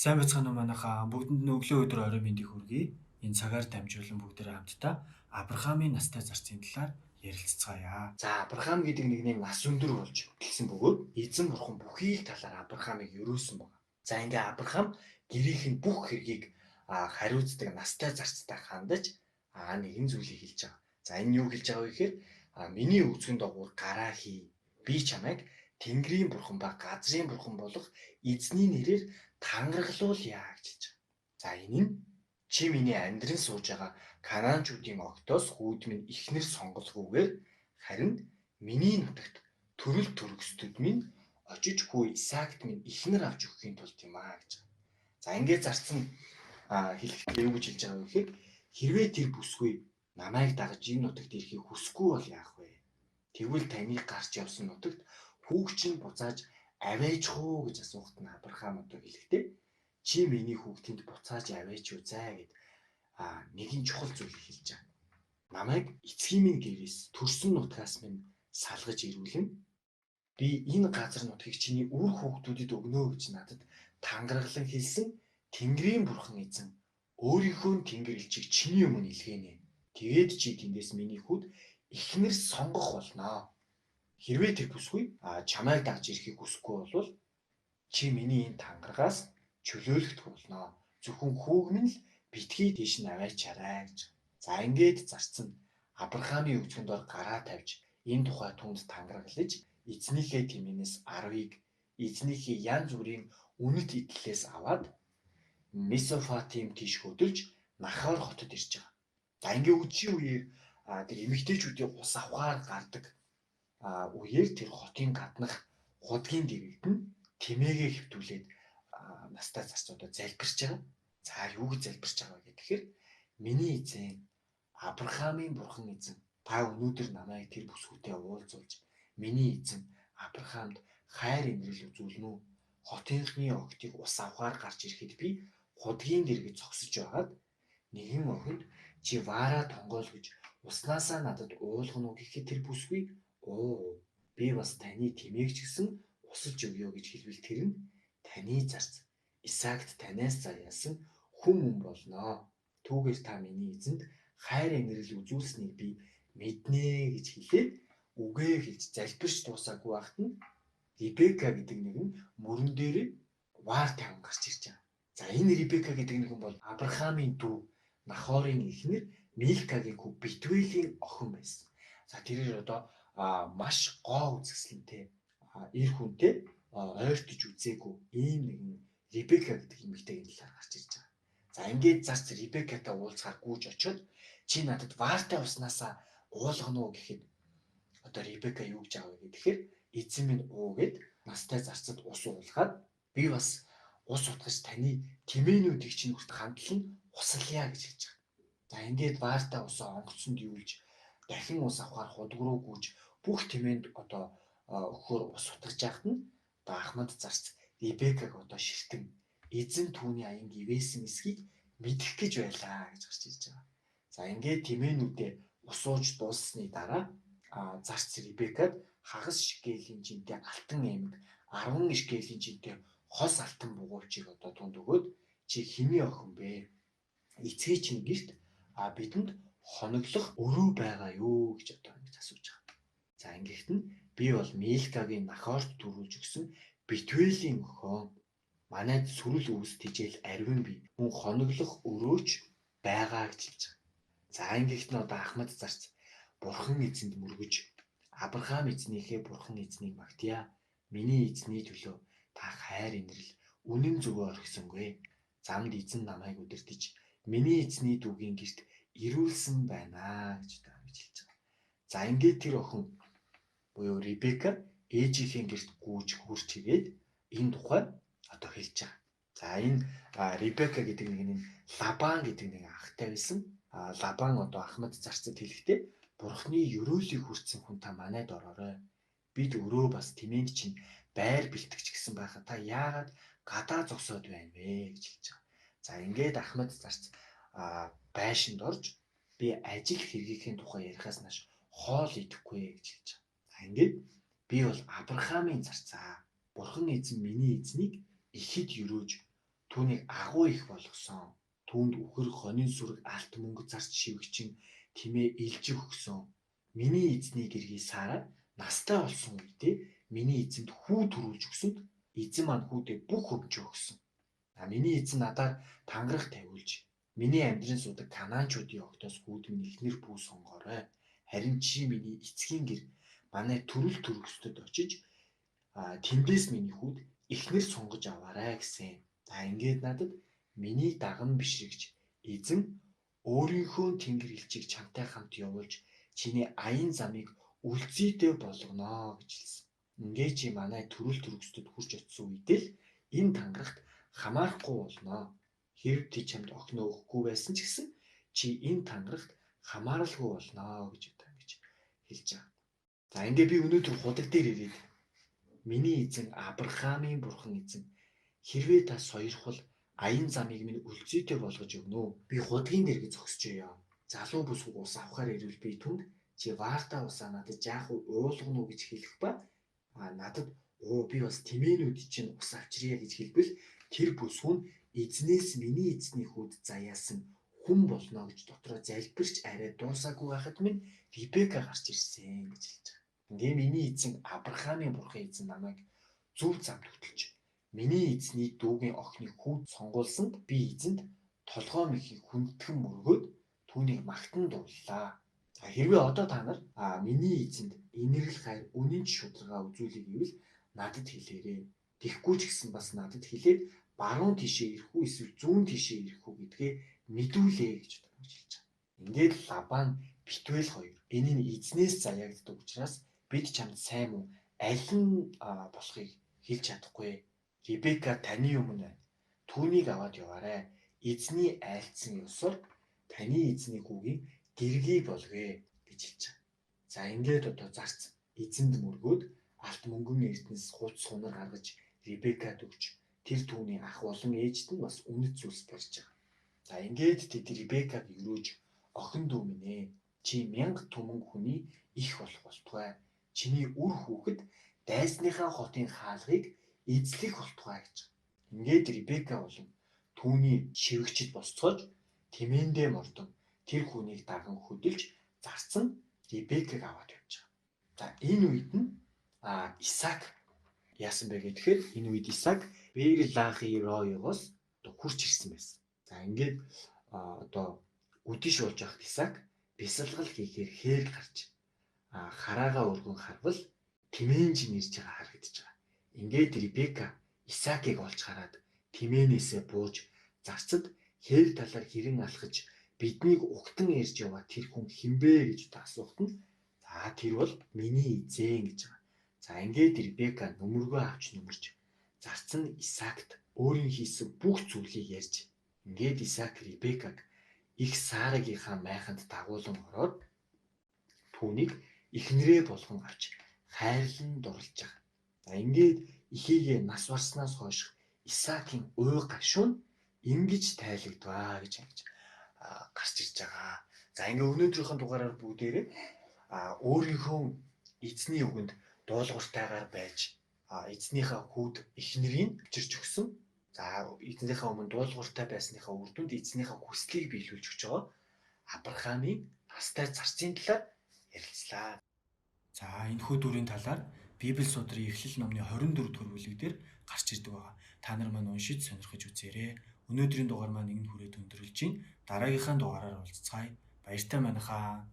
Сайн байцгаана уу манайхаа бүгдэнд нь өглөө өдөр орой мэндийг хүргэе. Энэ цагаар дамжуулан бүгдээрээ хамтдаа Авраамийн настай зарцын талаар ярилцгаая. За Авраам гэдэг нэгний нас өндөр болж хөтлсөн бөгөөд эзэн бурхан бүхий л талаар Авраамыг өрөөсөн байна. За ингээ Авраам гэрийнх нь бүх хэргийг хариуцдаг настай зарцтай хандаж нэгэн зүйлийг хэлж байгаа. За энэ юу хэлж байгаа вэ гэхээр миний өгцгөн дагуур гараа хий. Би чамайг Тэнгэрийн бурхан ба газрын бурхан болох эзний нэрээр тангаргалуулъя гэж хэлж байгаа. За энэ нь чи миний амьдран сууж байгаа Канаанчуудын огтоос хүүд минь ихнэр сонголгүйгээр харин миний нутагт төрөл төрөсдөд минь очиж хүү Исаакт минь ихнэр авч өгөхийн тулд юм гэж. За ингээд зарцсан хэлэхдээ юу гэж хэлж байгаа вэ гэхээр хэрвээ тэр бүсгүй намайг дагаж энэ нутагт ирэхийг хүсэхгүй бол яах вэ? Тэгвэл таны гарч явсан нутагт хүүгч нь буцааж авээж хуу гэж асуухт нь Авраам одоо хэлэхдээ чи миний хүүгтэнд буцааж авээч үзээ гэд нэгэн чухал зүйлийг хэлж байгаа. Намайг эцгийн минь гэрээс төрсөн нутгаас минь салгаж ирүүлэн би энэ газар нутгийг чиний үр хүүхдүүдэд өгнө гэж надад тангаргалан хэлсэн Тэнгэрийн бурхан эзэн өөрийнхөө тэнгэр элчийг чиний өмнө илгээнэ. Тэгээд чи тэндээс миний хүүд ихнэр сонгох болно. Хэрвээ тэр бүсгүй чамайг дагж ирэхийг хүсэхгүй бол чи миний энэ тангаргаас чөлөөлөгдөх болно. Зөвхөн хүүг минь л битгий тийш нь аваачаарай гэж. За ингээд зарцсан Авраамийн өгцгөнд ор гараа тавьж энэ тухай түнд тангаргалж эзнийхээ тэмээнээс 10-ыг эзнийхээ янз бүрийн үнэт идлээс аваад Месофотим тийш хөдөлж Нахор хотод ирж байгаа. За ингээд үдшийн үеэр тэр эмэгтэйчүүдийн ус авахаар гардаг үеэр тэр хотын гаднах худгийн дэрэгд нь тэмээгээ хэвтүүлээд настай зарцуудад залбирч байгаа. За юу гэж залбирч байгаа вэ гэхээр миний эзэн Авраамийн бурхан эзэн та өнөөдөр намайг тэр бүсгүйтэй уулзуулж миний эзэн Авраамд хайр инрэл үзүүлнэ үү? Хотынхны огтыг ус авахаар гарч ирэхэд би худгийн дэргэд зогсож байгаад нэгэн охинд чи ваараа тонгоол гэж уснасаа надад уулгана уу гэхэд тэр бүсгүй би бас таны тэмээгч гэсэн усалж өгье гэж хэлвэл тэр нь таны зарц Исаакт танаас заяасан хүн болно. Түүгээр та миний эзэнд хайр инрэл үзүүлсэнийг би мэднэ гэж хэлээд үгээ хэлж залбирч дуусаагүй байхад нь Рибека гэдэг нэгэн мөрөн дээр ваар таван гарч ирж байгаа. За энэ Рибека гэдэг нэгэн бол Авраамийн дүү Нахорын эхнэр Милкагийн хүү Бетуэлийн охин байсан. За тэрээр одоо маш гоо үзэсгэлэнтэй эр хүнтэй ойртож үзээгүй ийм нэгэн Рибека гэдэг эмэгтэйгийн талаар гарч ирж байгаа. За ингээд зарц Рибекатай уулзахаар гүйж очиод чи надад ваартай уснасаа уулгана уу гэхэд одоо Рибека юу гэж байгаа вэ гэхээр эзэн минь гэд настай зарцад ус уулгаад би бас ус утгаж таны тэмээнүүдийг чинь хүрт хандлан усалъя гэж хэлж байгаа. За ингээд ваартай усаа онгоцонд юулж дахин ус авахар худаг руу гүйж бүх тэмээнд одоо өхөр ус утгаж яхад нь одоо Ахмад зарц Рибекаг одоо ширтэн эзэн түүний аян ивээсэн эсхийг мэдэх гэж байлаа гэж гарч ирж байгаа. За ингээд тэмээнүүдэд усууж дууссаны дараа зарц Рибекад хагас шкелийн жинтэй алтан эмэг 10 шкелийн жинтэй хос алтан бугуйчийг одоо түнд өгөөд чи хэний охин бэ? Эцгээ чинь гэрт бидэнд хоноглох өрөө байгаа юу гэж одоо ингэж асууж байгаа. За ингэхэд нь би бол Милкагийн Нахорт төрүүлж өгсөн Бетуэлийн охин. Манайд сүрэл үүс тижэл арвин би мөн хоноглох өрөөч байгаа гэж хэлж байгаа. За ингэхэд нь одоо Ахмад зарц бурхан эзэнд мөргөж Авраам эзнийхээ бурхан эзнийг магтъя. Миний эзний төлөө та хайр инрэл үнэн зөвөө орхисонгүй. Замд эзэн намайг удирдах миний эзний дүүгийн гэрт ирүүлсэн байна гэж хэлж байгаа. За ингээд тэр охин буюу Рибека ээжийнхээ гэрт гүйж хурч ирээд энэ тухай одоо хэлж байгаа. За энэ Рибека гэдэг нэг Лабан гэдэг нэг ахтай байсан. Лабан одоо Ахмад зарцад хэлэхдээ бурхны ёроолыг хүртсэн хүн та манайд ороорой. Бид өрөө бас тэмээнд чинь байр бэлтгэж гисэн байхад та яагаад гадаа зогсоод байна вэ гэж хэлж байгаа. За ингээд Ахмад зарц байшинд орж би ажил хэргийн тухай ярихаас нааш хоол идэхгүй гэж хэлж байгаа. За ингээд би бол Авраамийн зарцаа. Бурхан эзэн миний эзнийг ихэд өрөөж түүнийг агуу их болгосон. Түүнд үхэр хонин сүрэг алт мөнгө зарч шивгчин тэмээ илж өгсөн. Миний эзний гэргий Сара настай болсон үедээ миний эзэнд хүү төрүүлж өгсөнд эзэн маань хүүдээ бүх өвчөө өгсөн. Миний эзэн надаар тангарах тавиулж миний амьдрын судаг Канаанчуудын огтоос хүүд минь ихнэр бүү сонгоорой. Харин чи миний эцгийн гэр манай төрөл төрөсtöд очиж тэндээс миний хүүд ихнэр сонгож аваарай гэсэн. Ингээд надад миний даган бишрэгч эзэн өөрийнхөө тэнгэр элчийг чамтай хамт явуулж чиний аян замыг үлзийтэй болгоно гэж хэлсэн. Ингээ чи манай төрөл төрөсtöд хурж очисон үедээ л энэ тангарагт хамаарахгүй болно. Хэрв ти чамд огноо өгөхгүй байсан ч гэсэн чи энэ тангарагт хамааралгүй болно гэж хэлж байгаа. За ингээ би өнөөдөр худаг дээр ирээд миний эзэн Авраамийн бурхан эзэн хэрвээ та соёрхвол аян замыг минь үлзийтэй болгож өгнө. Би худгийн дэргэд зогсчихъя. Залуу бүс ус авахаар ирвэл би түнд чи ваарта усаа надад жаах уулгано гэж хэлэх ба надад би бас тэмээнүүд чинь ус авчирья гэж хэлбэл тэр бүсгүн эзнээс миний эзний хүүд заяасан хүн болно гэж дотроо залбирч арай дуусаагүй байхад минь Ребека гарч ирсэн гэж хэлж байгаа. Ингээ миний эзэн Авраамийн бурхан эзэн намайг зөв замд хөтлөж миний эзний дүүгийн охиныг хүүд сонгуулсанд би эзэнд толгой мэхийг хүндхэн мөргөөд түүнийг магтан дууллаа. Хэрвээ одоо та нар миний эзэнд инэрл хайр үнэнч шударга үзүүлэх гэвэл надад хэлээрэй. Тэгэхгүй ч гэсэн бас надад хэлээд баруун тишээ ирэх үү эсвэл зүүн тишээ ирэх үү гэдгээ мэдүүлээ гэж хэлж байгаа. Ингээд Лабан Бетуэл хоёр энэ нь эзнээс заяагддаг учраас бид чамд сайн муу аль нь болохыг хэлж чадахгүй. Ребека таны өмнө байна. Түүнийг аваад яваарай. Эзний айлцсан ёсоор таны эзний хүүгийн гэргий болгоё гэж хэлж байгаа. За ингээд одоо зарц эзэнд мөргөөд алт мөнгөн эрдэнэс хууц сунар гаргаж Ребекад өгч тэр түүний ах болон ээжд нь бас үнэт зүйлс барьж байгаа. За ингээд тэд Ребекаг өрөөж охин дүү минь ээ чи 1000 түмэн хүний их болох болтугай. Чиний үр хүүхэд дайсныхаа хотын хаалгыг эзлэх болтугай гэж. Ингээд Ребека болон түүний шивгчд босцоож тэмээндээ мордон тэр хүнийг даган хөдөлж зарцсан Ребекаг аваад явж байгаа. За энэ үед нь Исаак яасан бэ гэхээр энэ үед Исаак Бээр-лахи-ройгоос хурч ирсэн байсан. За ингээд одоо үдиш болж байхад Исаак бясалгал хийхээр хээр гарч хараагаа өргөн харвал тэмээнж нэрж байгаа харагдаж байгаа. Ингээд Ребека Исаакийг олж хараад тэмээнээсээ бууж зарцад хээр талаар хэрэн алхаж биднийг угтан ирж яваа тэр хүн хинбэ гэж асуухад нь тэр бол миний эзэн гэж байгаа. За ингээд Ребека нөмөргөө авч нөмөрч зарцсан Исаакт өөрийн хийсэн бүх зүйлийг ярьж ингээд Исаак Ребекаг их Сарагийнхаа майханд дагуулan ороод түүнийг эхнэрээ болгон авч хайрлан дурлж байгаа. За ингээд ихийгээ нас барснаас хойш Исаакийн уй гашуун ингэж тайлагдваа гэж гарч ирж байгаа. За ингээд өнөөдрийнхөө дугаараар бүгдээрээ өөрийнхөө эзний үгэнд дуулууртайгаар байж эзнийхээ хүүд эхнэрийг авчирч өгсөн. За эзнийхээ өмнө дуулууртай байсныхаа үр дүнд эзнийхээ хүслийг биелүүлж өгч байгаа Авраамийн настай зарцын талаар ярилцлаа. За энэ хүү дүрийн талаар Библи судрын Эхлэл номны 24 дугаар бүлэг дээр гарч ирдэг байгаа. Та нар маань уншиж сонирхож үзээрэй. Өнөөдрийн дугаар маань нэгэнд хүрээд өндөрлж байна. Дараагийнхаа дугаараар уулзцаая. Баяртай манайхаа.